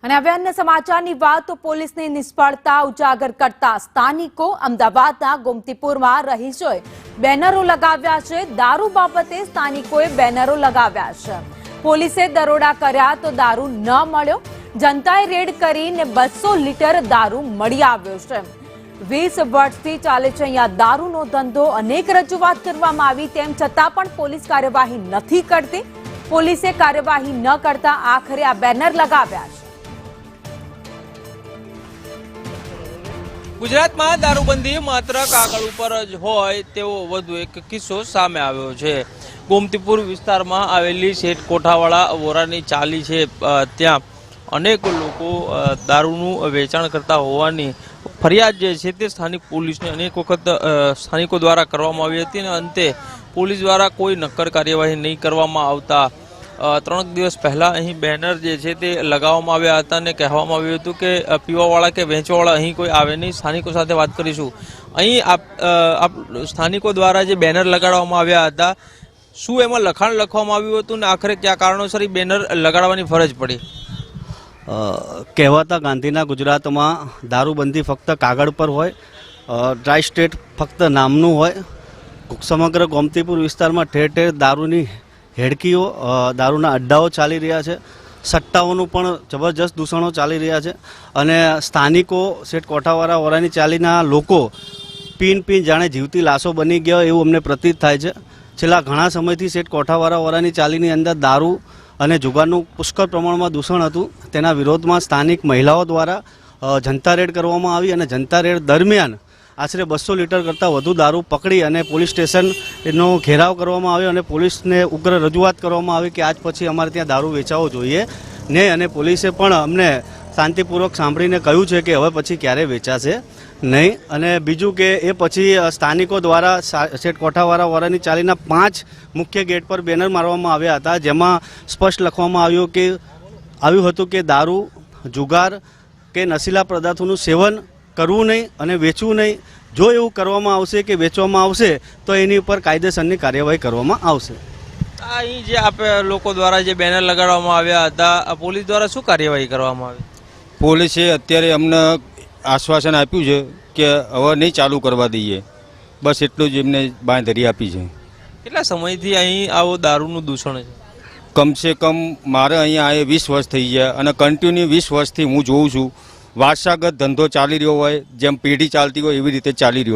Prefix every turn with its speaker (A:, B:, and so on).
A: અને હવે અન્ય સમાચારની વાત તો પોલીસની નિષ્ફળતા ઉજાગર કરતા સ્થાનિકો અમદાવાદના ગોમતીપુરમાં રહીશોએ બેનરો લગાવ્યા છે। દારૂ બાબતે સ્થાનિકોએ બેનરો લગાવ્યા છે। પોલીસે દરોડા કર્યા તો દારૂ ન મળ્યો। જનતાએ રેડ કરીને 200 લીટર દારૂ મળી આવ્યો છે। 20 વર્ષથી ચાલે છે અહીંયા દારૂનો ધંધો। અનેક રજૂઆત કરવામાં આવી તેમ છતાં પણ પોલીસ કાર્યવાહી નથી કરતી। પોલીસે કાર્યવાહી ન કરતા આખરે આ બેનર લગાવ્યા છે।
B: ગુજરાતમાં દારૂબંધી માત્ર કાગળ ઉપર જ હોય તેવો વધુ એક કિસ્સો સામે આવ્યો છે। ગોમતીપુર વિસ્તારમાં આવેલી શેઠ કોઠાવાળા વોરાની ચાલી છે, ત્યાં અનેક લોકો દારૂનું વેચાણ કરતા હોવાની ફરિયાદ જે છે તે સ્થાનિક પોલીસને અનેક વખત સ્થાનિકો દ્વારા કરવામાં આવી હતી અને અંતે પોલીસ દ્વારા કોઈ નક્કર કાર્યવાહી નહીં કરવામાં આવતા 3 દિવસ પહેલા અહીં બેનર જે છે તે લગાવવામાં આવ્યા હતા અને કહેવામાં આવ્યું હતું કે પીવાવાળા કે વેચવાવાળા અહીં કોઈ આવે નહીં। સ્થાનિકો સાથે વાત કરીશું। અહીં આપ સ્થાનિકો દ્વારા જે બેનર લગાડવામાં આવ્યા હતા, શું એમાં લખાણ લખવામાં આવ્યું હતું ને આખરે કયા કારણોસર એ બેનર લગાડવાની ફરજ પડી?
C: કહેવાતા ગાંધીના ગુજરાતમાં દારૂબંધી ફક્ત કાગળ પર હોય, ડ્રાય સ્ટેટ ફક્ત નામનું હોય। સમગ્ર ગોમતીપુર વિસ્તારમાં ઠેર ઠેર દારૂની હેડકીઓ, દારૂના અડ્ડાઓ ચાલી રહ્યા છે। સટ્ટાઓનું પણ જબરજસ્ત દૂષણો ચાલી રહ્યા છે અને સ્થાનિકો શેઠ કોઠાવાળા વોરાની ચાલીના લોકો પીન જાણે જીવતી લાશો બની ગયા એવું અમને પ્રતીત થાય છે। છેલ્લા ઘણા સમયથી શેઠ કોઠાવાળા વોરાની ચાલીની અંદર દારૂ અને જુગારનું પુષ્કળ પ્રમાણમાં દૂષણ હતું। તેના વિરોધમાં સ્થાનિક મહિલાઓ દ્વારા જનતા રેડ કરવામાં આવી અને જનતા રેડ દરમિયાન આશરે 200 લીટર કરતાં વધુ દારૂ પકડી અને પોલીસ સ્ટેશનનો ઘેરાવ કરવામાં આવ્યો અને પોલીસને ઉગ્ર રજૂઆત કરવામાં આવી કે આજ પછી અમારે ત્યાં દારૂ વેચાવો જોઈએ નહીં। અને પોલીસે પણ અમને શાંતિપૂર્વક સાંભળીને કહ્યું છે કે હવે પછી ક્યારેય વેચાશે નહીં। અને બીજું કે એ પછી સ્થાનિકો દ્વારા શેઠ કોઠાવાળા વોરાની ચાલીના 5 મુખ્ય ગેટ પર બેનર મારવામાં આવ્યા હતા, જેમાં સ્પષ્ટ લખવામાં આવ્યું હતું કે દારૂ, જુગાર કે નશીલા પદાર્થોનું સેવન કરવું નહીં અને વેચવું નહીં। જો એવું કરવામાં આવશે કે વેચવામાં આવશે તો એની ઉપર કાયદેસરની કાર્યવાહી કરવામાં આવશે।
B: અહીં જે આપણે લોકો દ્વારા જે બેનર લગાડવામાં આવ્યા હતા, પોલીસ દ્વારા શું કાર્યવાહી કરવામાં આવી?
D: પોલીસે અત્યારે અમને આશ્વાસન આપ્યું છે કે હવે નહીં ચાલુ કરવા દઈએ, બસ એટલું જ એમને બાંયધરી આપી છે।
B: કેટલા સમયથી અહીં આવો દારૂનું દૂષણ છે?
D: કમસે કમ મારે અહીંયા આ 20 વર્ષ થઈ ગયા અને કન્ટિન્યુ 20 વર્ષથી હું જોઉં છું વારસાગત ધંધો ચાલી રહ્યો હોય, જેમ પેઢી ચાલતી હોય એવી રીતે ચાલી રહ્યો।